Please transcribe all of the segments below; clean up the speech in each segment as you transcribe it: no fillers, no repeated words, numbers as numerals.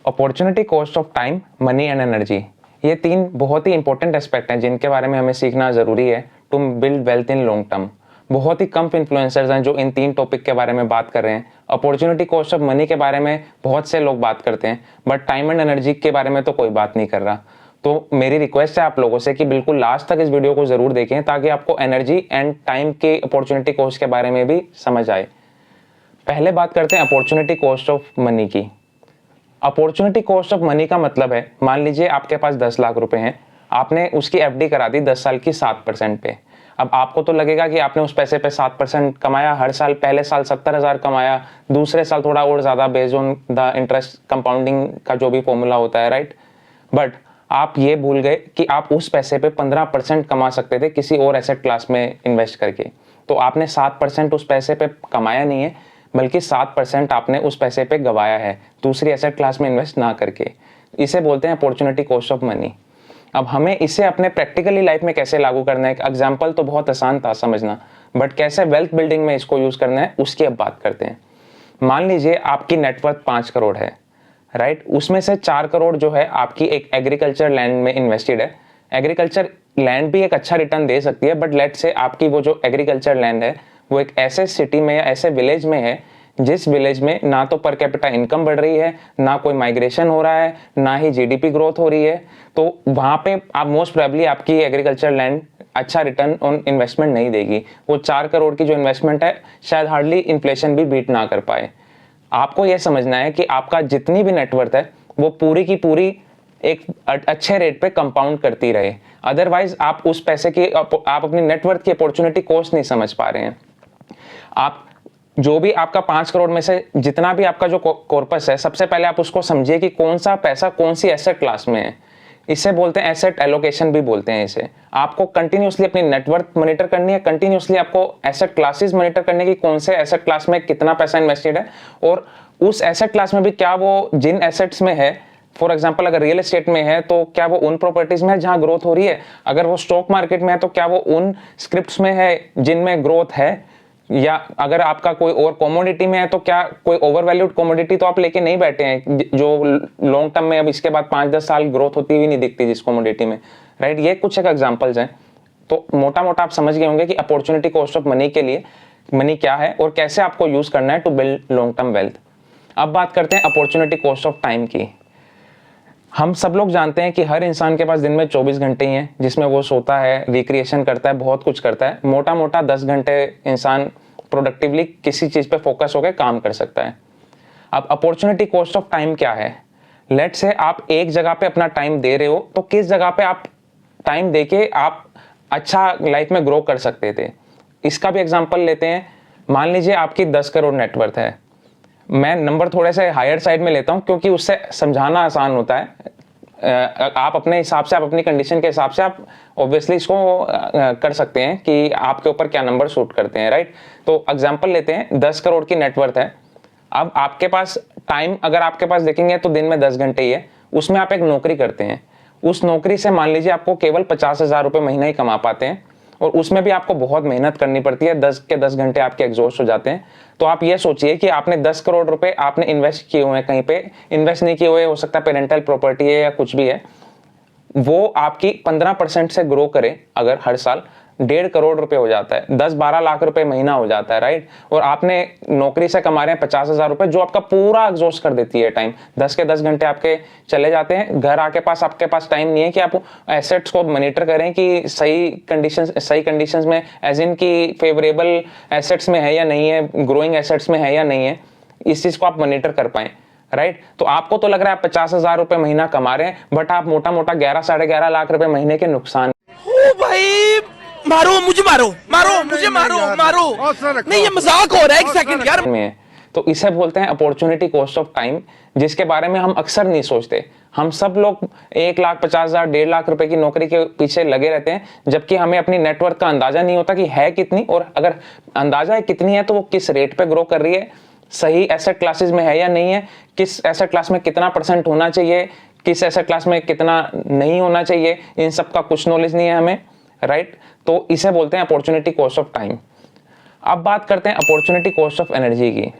Opportunity cost of time, money and energy, ये तीन बहुत ही इंपॉर्टेंट एस्पेक्ट हैं जिनके बारे में हमें सीखना ज़रूरी है to build wealth in long term. बहुत ही कम इन्फ्लुएंसर्स हैं जो इन तीन टॉपिक के बारे में बात कर रहे हैं। अपॉर्चुनिटी कॉस्ट ऑफ मनी के बारे में बहुत से लोग बात करते हैं, बट टाइम एंड एनर्जी के बारे में तो कोई बात नहीं कर रहा। तो मेरी रिक्वेस्ट है आप लोगों से कि बिल्कुल लास्ट तक इस वीडियो को ज़रूर देखें ताकि आपको एनर्जी एंड टाइम के अपॉर्चुनिटी कॉस्ट के बारे में भी समझ आए। पहले बात करते हैं अपॉर्चुनिटी कॉस्ट ऑफ मनी की। अपॉर्चुनिटी कॉस्ट ऑफ मनी का मतलब है, मान लीजिए आपके पास 10 लाख रुपए हैं, आपने उसकी एफडी करा दी 10 साल की 7% पे। अब आपको तो लगेगा कि आपने उस पैसे पे 7% कमाया, हर साल पहले साल 70,000 कमाया, दूसरे साल थोड़ा और ज़्यादा based on the interest compounding का जो भी फॉर्मूला होता है, राइट। बट आप ये भूल गए कि आप उस पैसे पे 15% कमा सकते थे किसी और एसेट क्लास में इन्वेस्ट करके। तो आपने 7% उस पैसे पे कमाया नहीं है, बल्कि 7% आपने उस पैसे पे गवाया है दूसरी एसेट क्लास में इन्वेस्ट ना करके। इसे बोलते हैं अपॉर्चुनिटी कॉस्ट ऑफ मनी। अब हमें इसे अपने प्रैक्टिकली लाइफ में कैसे लागू करना है, एग्जाम्पल तो बहुत आसान था समझना, बट कैसे वेल्थ बिल्डिंग में इसको यूज करना है उसकी अब बात करते हैं। मान लीजिए आपकी नेटवर्थ 5 करोड़ है, राइट। उसमें से 4 करोड़ जो है आपकी एक एग्रीकल्चर लैंड में इन्वेस्टेड है। एग्रीकल्चर लैंड भी एक अच्छा रिटर्न दे सकती है, बट लेट से आपकी वो जो एग्रीकल्चर लैंड है वो एक ऐसे सिटी में या ऐसे विलेज में है जिस विलेज में ना तो पर कैपिटा इनकम बढ़ रही है, ना कोई माइग्रेशन हो रहा है, ना ही जीडीपी ग्रोथ हो रही है। तो वहाँ पे आप मोस्ट प्रोबेबली आपकी एग्रीकल्चर लैंड अच्छा रिटर्न ऑन इन्वेस्टमेंट नहीं देगी। वो 4 करोड़ की जो इन्वेस्टमेंट है शायद हार्डली इन्फ्लेशन भी बीट ना कर पाए। आपको यह समझना है कि आपका जितनी भी नेटवर्थ है वो पूरी की पूरी एक अच्छे रेट पे कंपाउंड करती रहे, अदरवाइज आप उस पैसे की आप अपनी नेटवर्थ की अपॉर्चुनिटी कॉस्ट नहीं समझ पा रहे हैं। आप जो भी आपका 5 करोड़ में से जितना भी आपका जो कॉर्पस है, सबसे पहले आप उसको समझिए कि कौन सा पैसा कौन सी एसेट क्लास में है। इसे बोलते हैं एसेट एलोकेशन भी बोलते हैं इसे। आपको कंटिन्यूसली अपनी नेटवर्थ मॉनिटर करनी है, कंटिन्यूसली आपको एसेट क्लासेस मॉनिटर करने की कौन से एसेट क्लास में कितना पैसा इन्वेस्टेड है, और उस एसेट क्लास में भी क्या वो जिन एसेट्स में है, फॉर एग्जाम्पल अगर रियल एस्टेट में है तो क्या वो उन प्रॉपर्टीज में है जहां ग्रोथ हो रही है, अगर वो स्टॉक मार्केट में है तो क्या वो उन स्क्रिप्ट्स में है जिनमें ग्रोथ है, या अगर आपका कोई और कमोडिटी में है तो क्या कोई ओवरवैल्यूड कमोडिटी तो आप लेके नहीं बैठे हैं जो लॉन्ग टर्म में अब इसके बाद 5-10 साल ग्रोथ होती हुई नहीं दिखती जिस कमोडिटी में, राइट। ये कुछ एक एग्जांपल्स हैं। तो मोटा मोटा आप समझ गए होंगे कि अपॉर्चुनिटी कॉस्ट ऑफ मनी के लिए मनी क्या है और कैसे आपको यूज करना है to build long term wealth. अब बात करते हैं अपॉर्चुनिटी कॉस्ट ऑफ टाइम की। हम सब लोग जानते हैं कि हर इंसान के पास दिन में 24 घंटे ही हैं जिसमें वो सोता है, रिक्रिएशन करता है, बहुत कुछ करता है। मोटा मोटा 10 घंटे इंसान प्रोडक्टिवली किसी चीज पे फोकस होकर काम कर सकता है। अब अपॉर्चुनिटी कॉस्ट ऑफ टाइम क्या है? लेट से आप एक जगह पे अपना टाइम दे रहे हो, तो किस जगह पे आप टाइम देके आप अच्छा लाइफ में ग्रो कर सकते थे। इसका भी एग्जांपल लेते हैं। मान लीजिए आपकी 10 करोड़ नेटवर्थ है। मैं नंबर थोड़े से हायर साइड में लेता हूं क्योंकि उससे समझाना आसान होता है। आप अपने हिसाब से, आप अपनी कंडीशन के हिसाब से आप ऑब्वियसली इसको कर सकते हैं कि आपके ऊपर क्या नंबर सूट करते हैं, राइट। तो एग्जांपल लेते हैं, 10 करोड़ की नेटवर्थ है। अब आपके पास टाइम अगर आपके पास देखेंगे तो दिन में 10 घंटे ही है। उसमें आप एक नौकरी करते हैं, उस नौकरी से मान लीजिए आपको केवल 50,000 रुपये महीना ही कमा पाते हैं, और उसमें भी आपको बहुत मेहनत करनी पड़ती है। 10 के 10 घंटे आपके एग्जॉस्ट हो जाते हैं। तो आप ये सोचिए कि आपने 10 करोड़ रुपए आपने इन्वेस्ट किए हुए हैं, कहीं पे इन्वेस्ट नहीं किए हुए, हो सकता है पेरेंटल प्रॉपर्टी है या कुछ भी है, वो आपकी 15% से ग्रो करे अगर हर साल 1.5 करोड़ रुपए हो जाता है, 10-12 लाख रुपए महीना हो जाता है, राइट। और आपने नौकरी से कमा रहे हैं 50,000 रुपए, जो आपका पूरा एग्जॉस्ट कर देती है टाइम। 10 के 10 घंटे आपके चले जाते हैं। घर आके पास आपके पास टाइम नहीं है कि आप एसेट्स को मॉनिटर करें कि सही कंडीशंस में, एज इन की फेवरेबल एसेट्स में है या नहीं है, ग्रोइंग एसेट्स में है या नहीं है, इस चीज को आप मॉनिटर कर पाए, राइट। तो आपको तो लग रहा है 50,000 रुपए महीना कमा रहे हैं, बट आप मोटा मोटा 11-11.5 लाख रुपए महीने के नुकसान। ओ भाई, मारो मुझे, मारो मारो मुझे, मारो मारो नहीं, ये मजाक हो रहा है, एक सेकंड यार में। तो इसे बोलते हैं अपॉर्चुनिटी कॉस्ट ऑफ टाइम, जिसके बारे में हम अक्सर नहीं सोचते। हम सब लोग 1,50,000 1.5 लाख रुपए की नौकरी के पीछे लगे रहते हैं, जबकि हमें अपनी नेटवर्थ का अंदाजा नहीं होता कि है कितनी, और अगर अंदाजा है कितनी है तो वो किस रेट पे ग्रो कर रही है, सही एसेट क्लासेस में है या नहीं है, किस एसेट क्लास में कितना % होना चाहिए, किस एसेट क्लास में कितना नहीं होना चाहिए, इन सब का कुछ नॉलेज नहीं है हमें, राइट। तो इसे बोलते हैं अपॉर्चुनिटी कॉस्ट ऑफ टाइम। अब बात करते हैं अपॉर्चुनिटी कॉस्ट ऑफ एनर्जी की।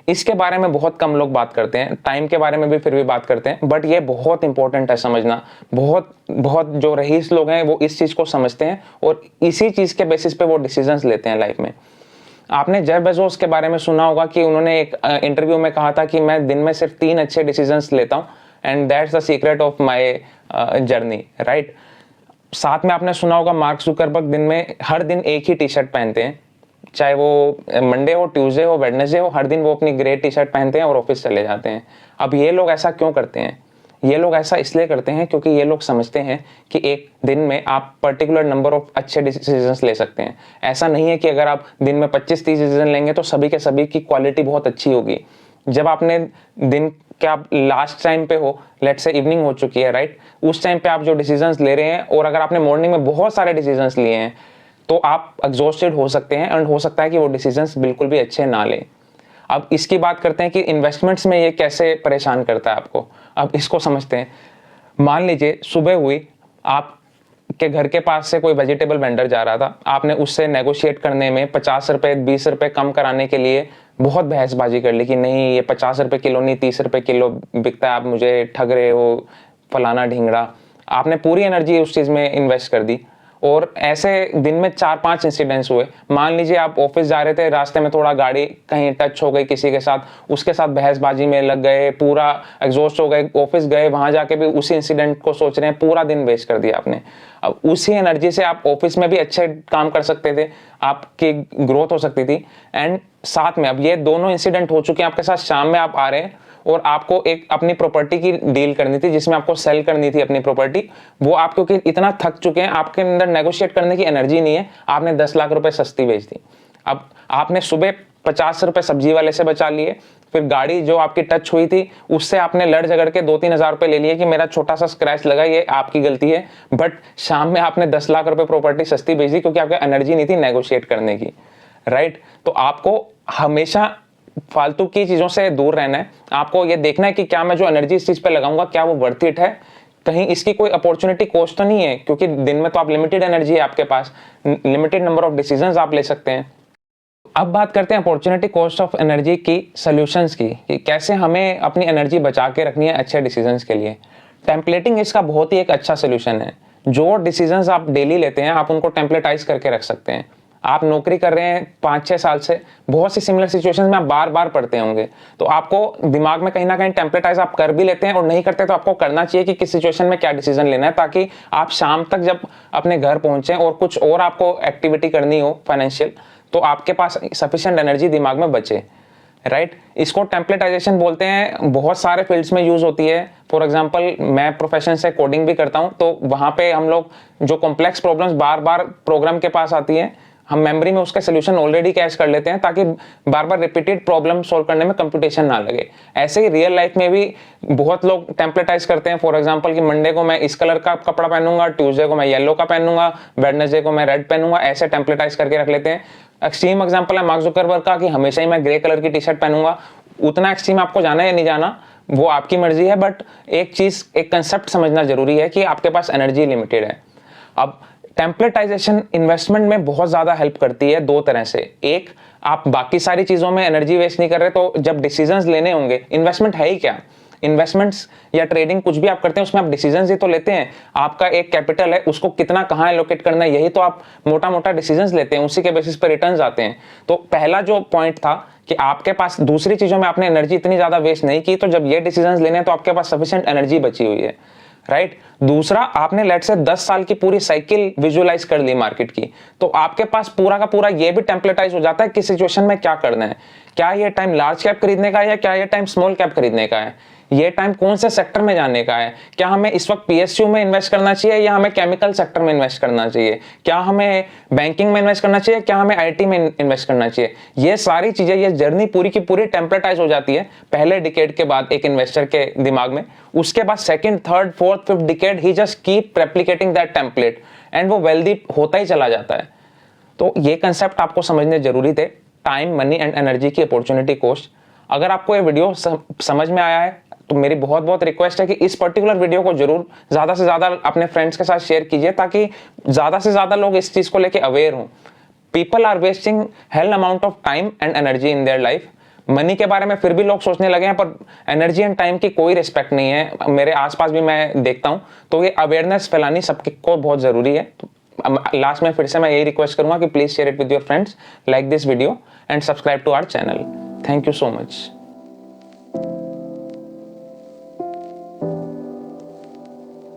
इसके बारे में बहुत कम लोग बात करते हैं, टाइम के बारे में भी फिर भी बात करते हैं, बट ये बहुत इंपॉर्टेंट है समझना। बहुत बहुत जो रईस लोग हैं वो इस चीज़ को समझते हैं और इसी चीज़ के बेसिस पे वो डिसीजंस लेते हैं लाइफ में। आपने जेफ बेजोस के बारे में सुना होगा कि उन्होंने एक इंटरव्यू में कहा था कि मैं दिन में सिर्फ 3 अच्छे डिसीजंस लेता हूँ and that's the secret of my journey, right. साथ में आपने सुना होगा मार्क जुकरबर्ग दिन में हर दिन एक ही टी शर्ट पहनते हैं, चाहे वो मंडे हो, ट्यूसडे हो, वेडनेसडे हो, हर दिन वो अपनी ग्रे टी शर्ट पहनते हैं और ऑफिस चले जाते हैं। अब ये लोग ऐसा क्यों करते हैं? ये लोग ऐसा इसलिए करते हैं क्योंकि ये लोग समझते हैं कि एक दिन में आप पर्टिकुलर नंबर ऑफ अच्छे डिसीजंस ले सकते हैं। ऐसा नहीं है कि अगर आप दिन में 25-30 डिसीजन लेंगे तो सभी के सभी की क्वालिटी बहुत अच्छी होगी। जब आपने दिन के आप लास्ट टाइम पे हो, लेट्स से इवनिंग हो चुकी है, राइट, उस टाइम पे आप जो डिसीजंस ले रहे हैं और अगर आपने मॉर्निंग में बहुत सारे डिसीजंस लिए हैं तो आप एग्जॉस्टेड हो सकते हैं एंड हो सकता है कि वो डिसीजंस बिल्कुल भी अच्छे ना लें। अब इसकी बात करते हैं कि इन्वेस्टमेंट्स में ये कैसे परेशान करता है आपको। अब इसको समझते हैं। मान लीजिए सुबह हुई, आपके घर के पास से कोई वेजिटेबल वेंडर जा रहा था, आपने उससे नेगोशिएट करने में 50 रुपये 20 रुपये कम कराने के लिए बहुत बहसबाजी कर ली कि नहीं ये 50 रुपये किलो नहीं 30 रुपये किलो बिकता है, आप मुझे ठग रहे हो, फलाना ढिंगड़ा। आपने पूरी एनर्जी उस चीज़ में इन्वेस्ट कर दी और ऐसे दिन में 4-5 इंसिडेंट्स हुए। मान लीजिए आप ऑफिस जा रहे थे, रास्ते में थोड़ा गाड़ी कहीं टच हो गई किसी के साथ, उसके साथ बहसबाजी में लग गए, पूरा एग्जॉस्ट हो गए, ऑफिस गए, वहां जाके भी उसी इंसिडेंट को सोच रहे हैं, पूरा दिन वेस्ट कर दिया आपने। अब उसी एनर्जी से आप ऑफिस में भी अच्छे काम कर सकते थे, आपकी ग्रोथ हो सकती थी एंड साथ में अब ये दोनों इंसिडेंट हो चुके हैं आपके साथ। शाम में आप आ रहे हैं और आपको एक अपनी प्रॉपर्टी की डील करनी थी जिसमें आपको सेल करनी थी अपनी प्रॉपर्टी। वो आप क्योंकि इतना थक चुके हैं, आपके अंदर नेगोशिएट करने की एनर्जी नहीं है, आपने 10 लाख रुपए सस्ती बेच दी। अब आपने सुबह 50 रुपए सब्जी वाले से बचा लिए, फिर गाड़ी जो आपकी टच हुई थी उससे आपने लड़ झगड़ के 2-3 हज़ार रुपए ले लिए कि मेरा छोटा सा स्क्रैच लगा, ये आपकी गलती है। बट शाम में आपने 10 लाख रुपए प्रॉपर्टी सस्ती बेच दी क्योंकि आपकी एनर्जी नहीं थी नेगोशिएट करने की, राइट। तो आपको हमेशा फालतू की चीज़ों से दूर रहना है। आपको ये देखना है कि क्या मैं जो एनर्जी इस चीज़ पे लगाऊंगा क्या वो वर्थ इट है, कहीं इसकी कोई अपॉर्चुनिटी कॉस्ट तो नहीं है, क्योंकि दिन में तो आप लिमिटेड एनर्जी है आपके पास, लिमिटेड नंबर ऑफ डिसीजंस आप ले सकते हैं। अब बात करते हैं अपॉर्चुनिटी कॉस्ट ऑफ एनर्जी की, सॉल्यूशंस की, कि कैसे हमें अपनी एनर्जी बचा के रखनी है अच्छे डिसीजंस के लिए। टेम्पलेटिंग इसका बहुत ही एक अच्छा सोल्यूशन है। जो डिसीजंस आप डेली लेते हैं आप उनको टेम्पलेटाइज करके रख सकते हैं। आप नौकरी कर रहे हैं 5-6 साल से, बहुत सी सिमिलर सिचुएशंस में आप बार बार पढ़ते होंगे, तो आपको दिमाग में कहीं ना कहीं टेम्पलेटाइज आप कर भी लेते हैं और नहीं करते तो आपको करना चाहिए कि किस सिचुएशन में क्या डिसीजन लेना है, ताकि आप शाम तक जब अपने घर पहुंचे और कुछ और आपको एक्टिविटी करनी हो फाइनेंशियल, तो आपके पास सफिशिएंट एनर्जी दिमाग में बचे, राइट। इसको टेम्पलेटाइजेशन बोलते हैं, बहुत सारे फील्ड्स में यूज होती है। फॉर एग्जांपल मैं प्रोफेशन से कोडिंग भी करता हूं, तो वहां पे हम लोग जो कॉम्प्लेक्स प्रॉब्लम्स बार बार प्रोग्राम के पास आती है, हम मेमोरी में उसका सोल्यूशन ऑलरेडी कैच कर लेते हैं ताकि बार बार रिपीटेड प्रॉब्लम सॉल्व करने में कंप्यूटेशन ना लगे। ऐसे ही रियल लाइफ में भी बहुत लोग टेम्पलेटाइज करते हैं। फॉर एग्जांपल कि मंडे को मैं इस कलर का कपड़ा पहनूंगा, ट्यूसडे को मैं येलो का पहनूंगा, वेडनेसडे को मैं रेड पहनूंगा, ऐसे टेम्पलेटाइज करके रख लेते हैं। एक्सट्रीम एग्जांपल है मार्क जुकरबर्ग का कि हमेशा ही मैं ग्रे कलर की टी शर्ट पहनूंगा। उतना एक्सट्रीम आपको जाना है या नहीं जाना वो आपकी मर्जी है, बट एक चीज, एक कंसेप्ट समझना जरूरी है कि आपके पास एनर्जी लिमिटेड है। अब टेम्पलेटाइजेशन इन्वेस्टमेंट में बहुत ज्यादा हेल्प करती है 2 तरह से। एक, आप बाकी सारी चीजों में एनर्जी वेस्ट नहीं कर रहे, तो जब डिसीजंस लेने होंगे, इन्वेस्टमेंट है ही क्या, इन्वेस्टमेंट्स या ट्रेडिंग कुछ भी आप करते हैं उसमें आप डिसीजंस ही तो लेते हैं। आपका एक कैपिटल है, उसको कितना कहाँ एलोकेट करना है, यही तो आप मोटा मोटा डिसीजंस लेते हैं, उसी के बेसिस पर रिटर्न्स आते हैं। तो पहला जो पॉइंट था कि आपके पास दूसरी चीजों में आपने एनर्जी इतनी ज्यादा वेस्ट नहीं की, तो जब ये डिसीजंस लेने हैं तो आपके पास सफिशिएंट एनर्जी बची हुई है, राइट। दूसरा, आपने लेट से 10 साल की पूरी साइकिल विजुअलाइज कर ली मार्केट की, तो आपके पास पूरा का पूरा ये भी टेम्पलेटाइज हो जाता है किस सिचुएशन में क्या करना है। क्या ये टाइम लार्ज कैप खरीदने का है या क्या ये टाइम स्मॉल कैप खरीदने का है, ये टाइम कौन से सेक्टर में जाने का है, क्या हमें इस वक्त पीएसयू में इन्वेस्ट करना चाहिए या हमें केमिकल सेक्टर में इन्वेस्ट करना चाहिए, क्या हमें बैंकिंग में इन्वेस्ट करना चाहिए, क्या हमें आईटी में इन्वेस्ट करना चाहिए। ये सारी चीजें, ये जर्नी पूरी की पूरी टेम्पलेटाइज हो जाती है पहले डिकेड के बाद एक इन्वेस्टर के दिमाग में। उसके बाद second, third, fourth, fifth decade he just keep replicating that template and वो वेल्दी होता ही चला जाता है। तो ये कंसेप्ट आपको समझने जरूरी थे, टाइम, मनी एंड एनर्जी की अपॉर्चुनिटी कॉस्ट। अगर आपको ये वीडियो समझ में आया है तो मेरी बहुत बहुत रिक्वेस्ट है कि इस पर्टिकुलर वीडियो को जरूर ज्यादा से ज्यादा अपने फ्रेंड्स के साथ शेयर कीजिए, ताकि ज्यादा से ज्यादा लोग इस चीज को लेके अवेयर हों। People are wasting hell amount of time and energy in their life, money के बारे में फिर भी लोग सोचने लगे हैं, पर एनर्जी एंड टाइम की कोई रिस्पेक्ट नहीं है। मेरे आसपास भी मैं देखता हूँ, तो ये अवेयरनेस फैलानी सबके को बहुत ज़रूरी है। लास्ट में फिर से मैं यही रिक्वेस्ट करूँगा कि please share it with your friends, like this video and subscribe to our channel. Thank you so much.